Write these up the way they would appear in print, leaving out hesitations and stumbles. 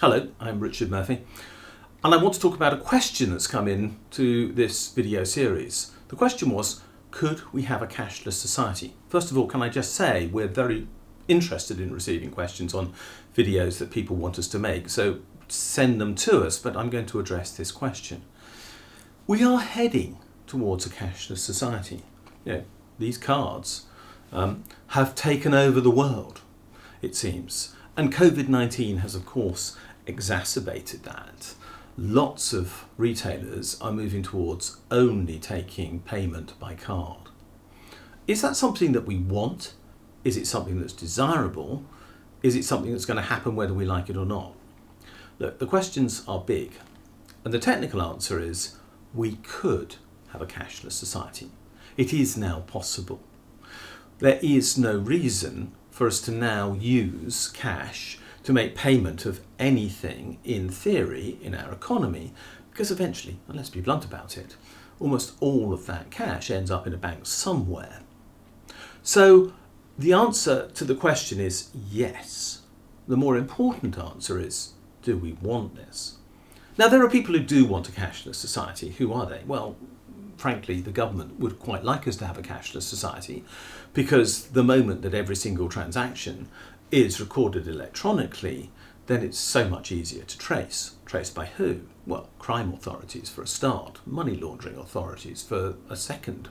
Hello, I'm Richard Murphy, and I want to talk about a question that's come in to this video series. The question was, could we have a cashless society? First of all, can I just say we're very interested in receiving questions on videos that people want us to make, so send them to us, but I'm going to address this question. We are heading towards a cashless society. These cards have taken over the world, it seems. And COVID-19 has, of course, exacerbated that. Lots of retailers are moving towards only taking payment by card. Is that something that we want? Is it something that's desirable? Is it something that's going to happen whether we like it or not? Look, the questions are big. And the technical answer is we could have a cashless society. It is now possible. There is no reason for us to now use cash to make payment of anything in theory in our economy, because eventually, and let's be blunt about it, almost all of that cash ends up in a bank somewhere. So the answer to the question is yes. The more important answer is, do we want this? Now, there are people who do want a cashless society. Who are they? Well, frankly, the government would quite like us to have a cashless society, because the moment that every single transaction is recorded electronically, then it's so much easier to trace. Trace by who? Well, crime authorities for a start, money laundering authorities for a second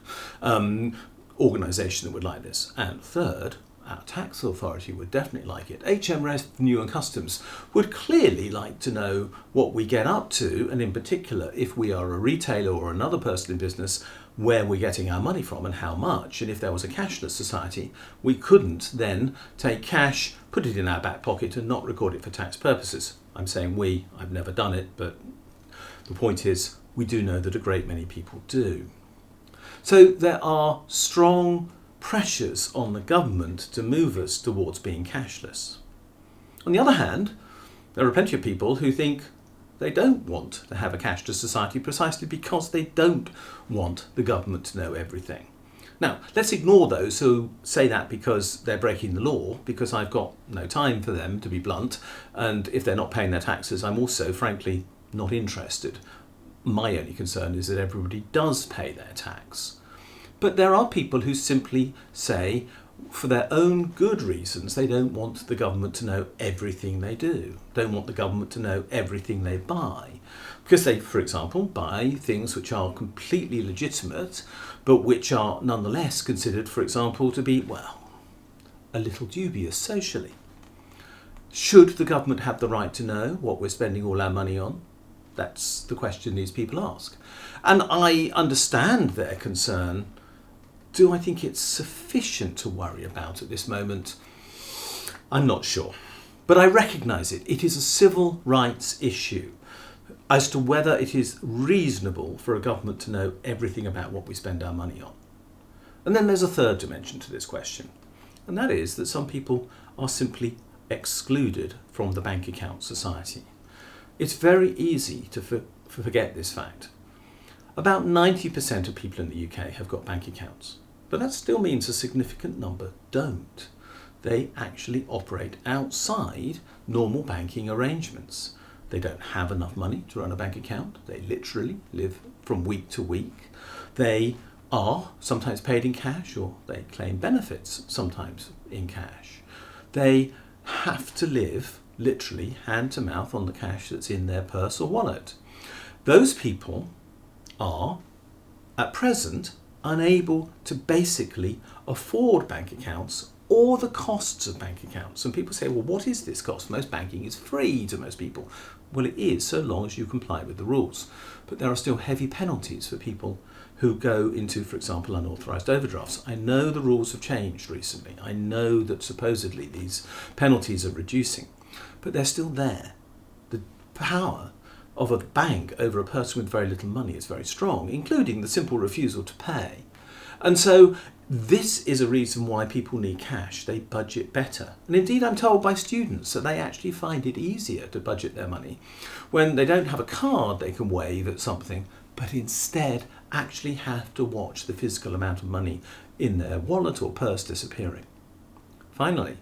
organisation that would like this, and third, our tax authority would definitely like it. HM Revenue and Customs would clearly like to know what we get up to, and in particular, if we are a retailer or another person in business, where we're getting our money from and how much. And if there was a cashless society, we couldn't then take cash, put it in our back pocket and not record it for tax purposes. I'm saying we, I've never done it, but the point is we do know that a great many people do. So there are strong pressures on the government to move us towards being cashless. On the other hand, there are plenty of people who think they don't want to have a cashless society precisely because they don't want the government to know everything. Now, let's ignore those who say that because they're breaking the law, because I've got no time for them, to be blunt, and if they're not paying their taxes, I'm also, frankly, not interested. My only concern is that everybody does pay their tax. But there are people who simply say, for their own good reasons, they don't want the government to know everything they do, don't want the government to know everything they buy. Because they, for example, buy things which are completely legitimate, but which are nonetheless considered, for example, to be, well, a little dubious socially. Should the government have the right to know what we're spending all our money on? That's the question these people ask. And I understand their concern. Do I think it's sufficient to worry about at this moment? I'm not sure. But I recognise it. It is a civil rights issue as to whether it is reasonable for a government to know everything about what we spend our money on. And then there's a third dimension to this question, and that is that some people are simply excluded from the bank account society. It's very easy to forget this fact. About 90% of people in the UK have got bank accounts, but that still means a significant number don't. They actually operate outside normal banking arrangements. They don't have enough money to run a bank account. They literally live from week to week. They are sometimes paid in cash, or they claim benefits sometimes in cash. They have to live literally hand to mouth on the cash that's in their purse or wallet. Those people are, at present, unable to basically afford bank accounts or the costs of bank accounts. And people say, well, what is this cost? Most banking is free to most people. Well, it is, so long as you comply with the rules. But there are still heavy penalties for people who go into, for example, unauthorised overdrafts. I know the rules have changed recently. I know that supposedly these penalties are reducing, but they're still there. The power of a bank over a person with very little money is very strong, including the simple refusal to pay. And so this is a reason why people need cash. They budget better. And indeed, I'm told by students that they actually find it easier to budget their money when they don't have a card they can wave at something, but instead actually have to watch the physical amount of money in their wallet or purse disappearing. Finally,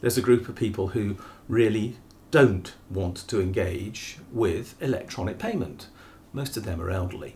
there's a group of people who really don't want to engage with electronic payment. Most of them are elderly.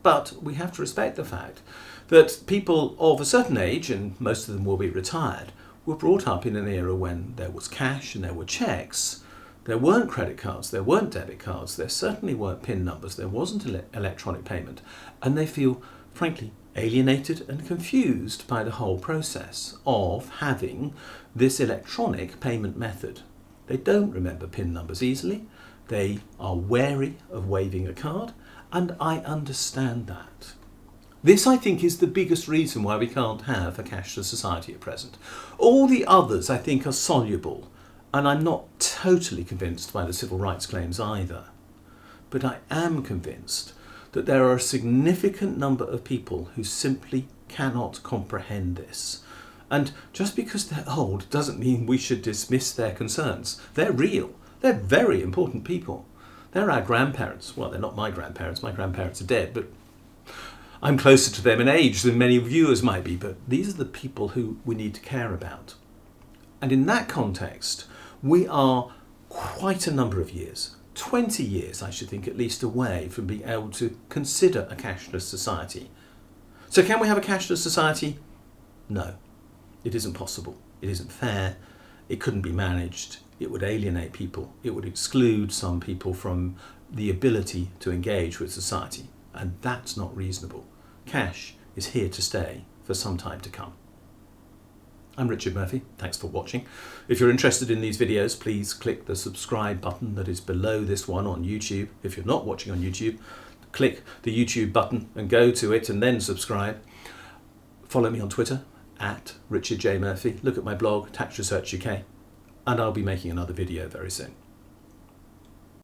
But we have to respect the fact that people of a certain age, and most of them will be retired, were brought up in an era when there was cash and there were cheques. There weren't credit cards, there weren't debit cards, there certainly weren't PIN numbers, there wasn't electronic payment, and they feel, frankly, alienated and confused by the whole process of having this electronic payment method. They don't remember PIN numbers easily, they are wary of waving a card, and I understand that. This, I think, is the biggest reason why we can't have a cashless society at present. All the others, I think, are soluble, and I'm not totally convinced by the civil rights claims either. But I am convinced that there are a significant number of people who simply cannot comprehend this. And just because they're old doesn't mean we should dismiss their concerns. They're real. They're very important people. They're our grandparents. Well, they're not my grandparents. My grandparents are dead, but I'm closer to them in age than many viewers might be. But these are the people who we need to care about. And in that context, we are quite a number of years, 20 years, I should think, at least away from being able to consider a cashless society. So can we have a cashless society? No, it isn't possible. It isn't fair. It couldn't be managed. It would alienate people. It would exclude some people from the ability to engage with society. And that's not reasonable. Cash is here to stay for some time to come. I'm Richard Murphy. Thanks for watching. If you're interested in these videos, please click the subscribe button that is below this one on YouTube. If you're not watching on YouTube, click the YouTube button and go to it and then subscribe. Follow me on Twitter at Richard J. Murphy. Look at my blog, Tax Research UK, and I'll be making another video very soon.